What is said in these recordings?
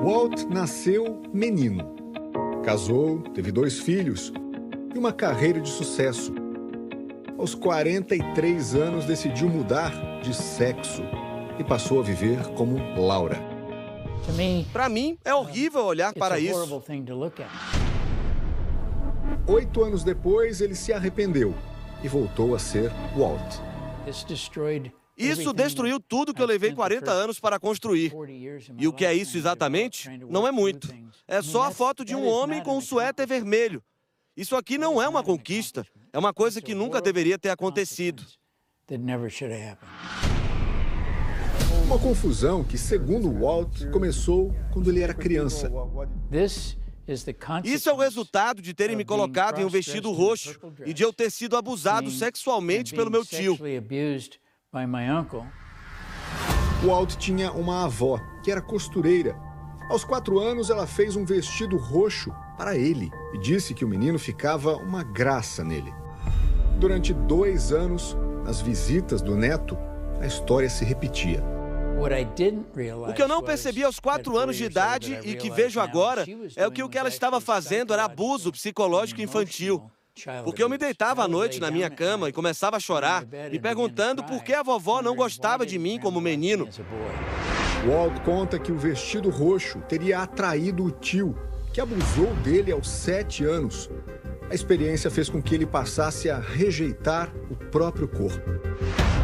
Walt nasceu menino. Casou, teve 2 filhos e uma carreira de sucesso. Aos 43 anos, decidiu mudar de sexo e passou a viver como Laura. Para mim, é horrível olhar para isso. 8 anos depois, ele se arrependeu e voltou a ser Walt. Isso destruiu tudo que eu levei 40 anos para construir. E o que é isso exatamente? Não é muito. É só a foto de um homem com um suéter vermelho. Isso aqui não é uma conquista. É uma coisa que nunca deveria ter acontecido. Uma confusão que, segundo Walt, começou quando ele era criança. Isso é o resultado de terem me colocado em um vestido roxo e de eu ter sido abusado sexualmente pelo meu tio. Walt tinha uma avó, que era costureira. Aos 4 anos, ela fez um vestido roxo para ele e disse que o menino ficava uma graça nele. Durante 2 anos, nas visitas do neto, a história se repetia. O que eu não percebi aos 4 anos de idade e que vejo agora é que o que ela estava fazendo era abuso psicológico infantil. Porque eu me deitava à noite na minha cama e começava a chorar, me perguntando por que a vovó não gostava de mim como menino. Walt conta que o vestido roxo teria atraído o tio, que abusou dele aos 7 anos. A experiência fez com que ele passasse a rejeitar o próprio corpo.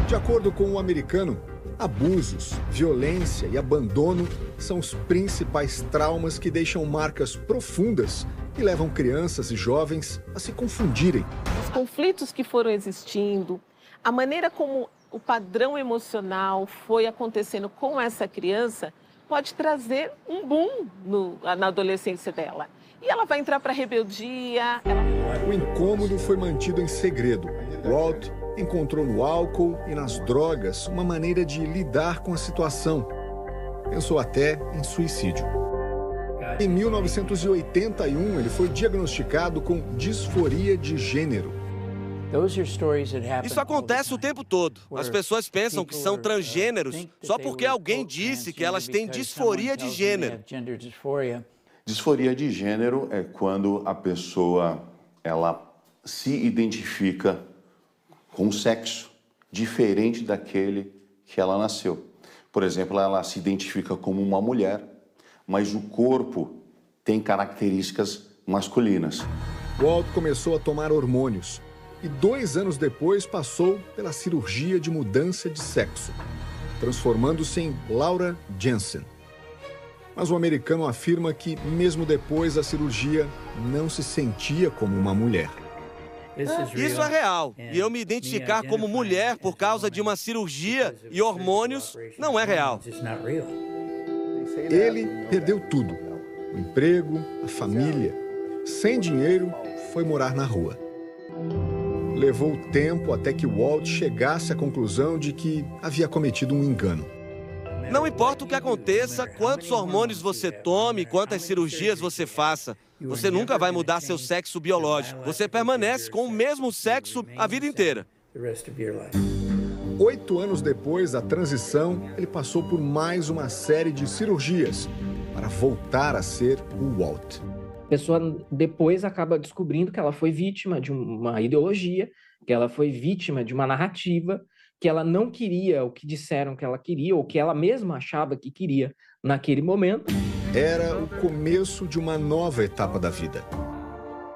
De acordo com o americano, abusos, violência e abandono são os principais traumas que deixam marcas profundas e levam crianças e jovens a se confundirem. Os conflitos que foram existindo, a maneira como o padrão emocional foi acontecendo com essa criança pode trazer um boom na adolescência dela. E ela vai entrar para a rebeldia. O incômodo foi mantido em segredo. Walt encontrou no álcool e nas drogas uma maneira de lidar com a situação. Pensou até em suicídio. Em 1981, ele foi diagnosticado com disforia de gênero. Isso acontece o tempo todo. As pessoas pensam que são transgêneros só porque alguém disse que elas têm disforia de gênero. Disforia de gênero é quando a pessoa ela se identifica com um sexo diferente daquele que ela nasceu. Por exemplo, ela se identifica como uma mulher, mas o corpo tem características masculinas. Walt começou a tomar hormônios e 2 anos depois passou pela cirurgia de mudança de sexo, transformando-se em Laura Jensen. Mas o americano afirma que, mesmo depois da cirurgia, não se sentia como uma mulher. Isso é real. E eu me identificar como mulher por causa de uma cirurgia e hormônios não é real. Ele perdeu tudo. O emprego, a família. Sem dinheiro, foi morar na rua. Levou tempo até que Walt chegasse à conclusão de que havia cometido um engano. Não importa o que aconteça, quantos hormônios você tome, quantas cirurgias você faça, você nunca vai mudar seu sexo biológico. Você permanece com o mesmo sexo a vida inteira. 8 anos depois da transição, ele passou por mais uma série de cirurgias para voltar a ser o Walt. A pessoa depois acaba descobrindo que ela foi vítima de uma ideologia, que ela foi vítima de uma narrativa, que ela não queria o que disseram que ela queria, ou que ela mesma achava que queria naquele momento. Era o começo de uma nova etapa da vida.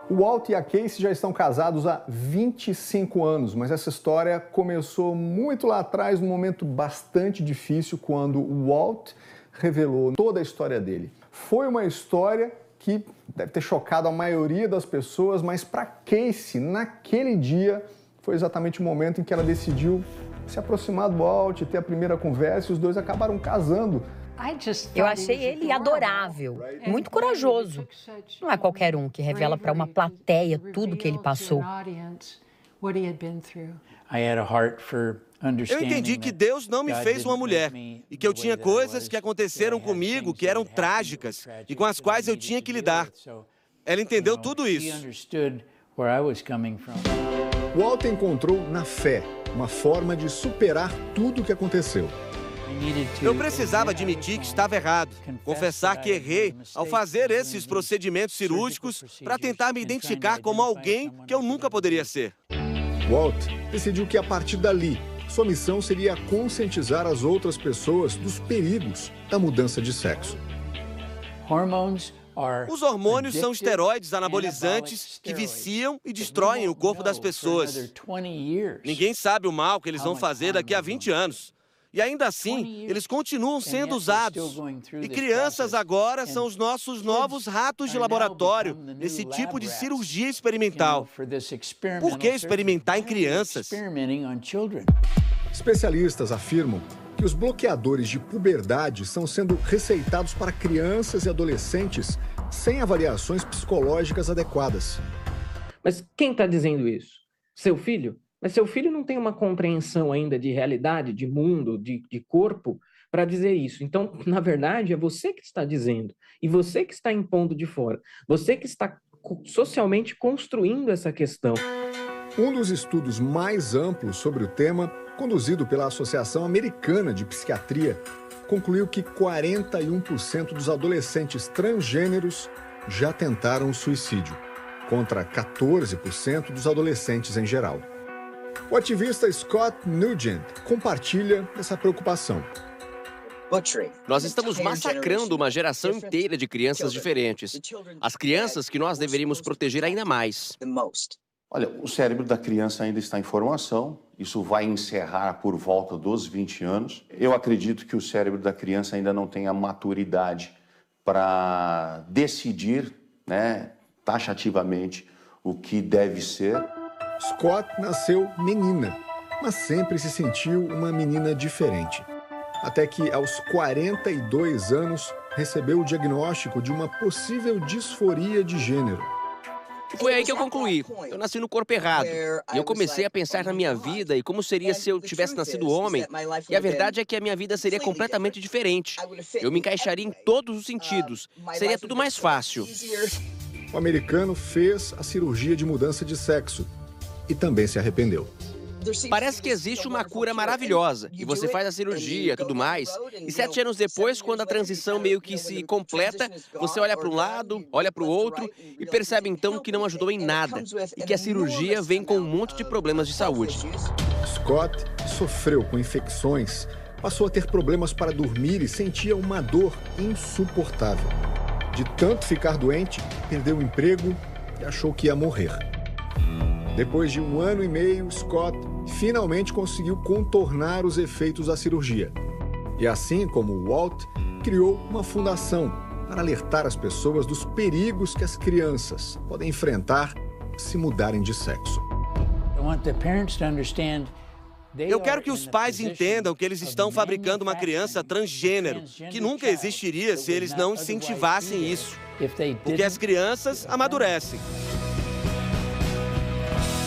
O Walt e a Casey já estão casados há 25 anos, mas essa história começou muito lá atrás, num momento bastante difícil, quando o Walt revelou toda a história dele. Foi uma história que deve ter chocado a maioria das pessoas, mas para Casey, naquele dia, foi exatamente o momento em que ela decidiu se aproximar do Walt, ter a primeira conversa, e os dois acabaram casando. Eu achei ele adorável, muito corajoso. Não é qualquer um que revela para uma plateia tudo que ele passou. Eu entendi que Deus não me fez uma mulher e que eu tinha coisas que aconteceram comigo que eram trágicas e com as quais eu tinha que lidar. Ela entendeu tudo isso. Walt encontrou na fé uma forma de superar tudo o que aconteceu. Eu precisava admitir que estava errado, confessar que errei ao fazer esses procedimentos cirúrgicos para tentar me identificar como alguém que eu nunca poderia ser. Walt decidiu que a partir dali, sua missão seria conscientizar as outras pessoas dos perigos da mudança de sexo. Os hormônios são esteroides anabolizantes que viciam e destroem o corpo das pessoas. Ninguém sabe o mal que eles vão fazer daqui a 20 anos. E ainda assim, eles continuam sendo usados. E crianças agora são os nossos novos ratos de laboratório nesse tipo de cirurgia experimental. Por que experimentar em crianças? Especialistas afirmam que os bloqueadores de puberdade estão sendo receitados para crianças e adolescentes sem avaliações psicológicas adequadas. Mas quem está dizendo isso? Seu filho? Mas seu filho não tem uma compreensão ainda de realidade, de mundo, de corpo, para dizer isso. Então, na verdade, é você que está dizendo. E você que está impondo de fora. Você que está socialmente construindo essa questão. Um dos estudos mais amplos sobre o tema, conduzido pela Associação Americana de Psiquiatria, concluiu que 41% dos adolescentes transgêneros já tentaram suicídio, contra 14% dos adolescentes em geral. O ativista Scott Nugent compartilha essa preocupação. Nós estamos massacrando uma geração inteira de crianças diferentes. As crianças que nós deveríamos proteger ainda mais. Olha, o cérebro da criança ainda está em formação. Isso vai encerrar por volta dos 20 anos. Eu acredito que o cérebro da criança ainda não tem a maturidade para decidir, taxativamente, o que deve ser. Scott nasceu menina, mas sempre se sentiu uma menina diferente. Até que, aos 42 anos, recebeu o diagnóstico de uma possível disforia de gênero. Foi aí que eu concluí. Eu nasci no corpo errado. E eu comecei a pensar na minha vida e como seria se eu tivesse nascido homem. E a verdade é que a minha vida seria completamente diferente. Eu me encaixaria em todos os sentidos. Seria tudo mais fácil. O americano fez a cirurgia de mudança de sexo e também se arrependeu. Parece que existe uma cura maravilhosa, e você faz a cirurgia e tudo mais, e 7 anos depois, quando a transição meio que se completa, você olha para um lado, olha para o outro, e percebe então que não ajudou em nada, e que a cirurgia vem com um monte de problemas de saúde. Scott sofreu com infecções, passou a ter problemas para dormir e sentia uma dor insuportável. De tanto ficar doente, perdeu o emprego e achou que ia morrer. Depois de 1 ano e meio, Scott finalmente conseguiu contornar os efeitos da cirurgia. E assim como Walt, criou uma fundação para alertar as pessoas dos perigos que as crianças podem enfrentar se mudarem de sexo. Eu quero que os pais entendam que eles estão fabricando uma criança transgênero, que nunca existiria se eles não incentivassem isso. Porque as crianças amadurecem.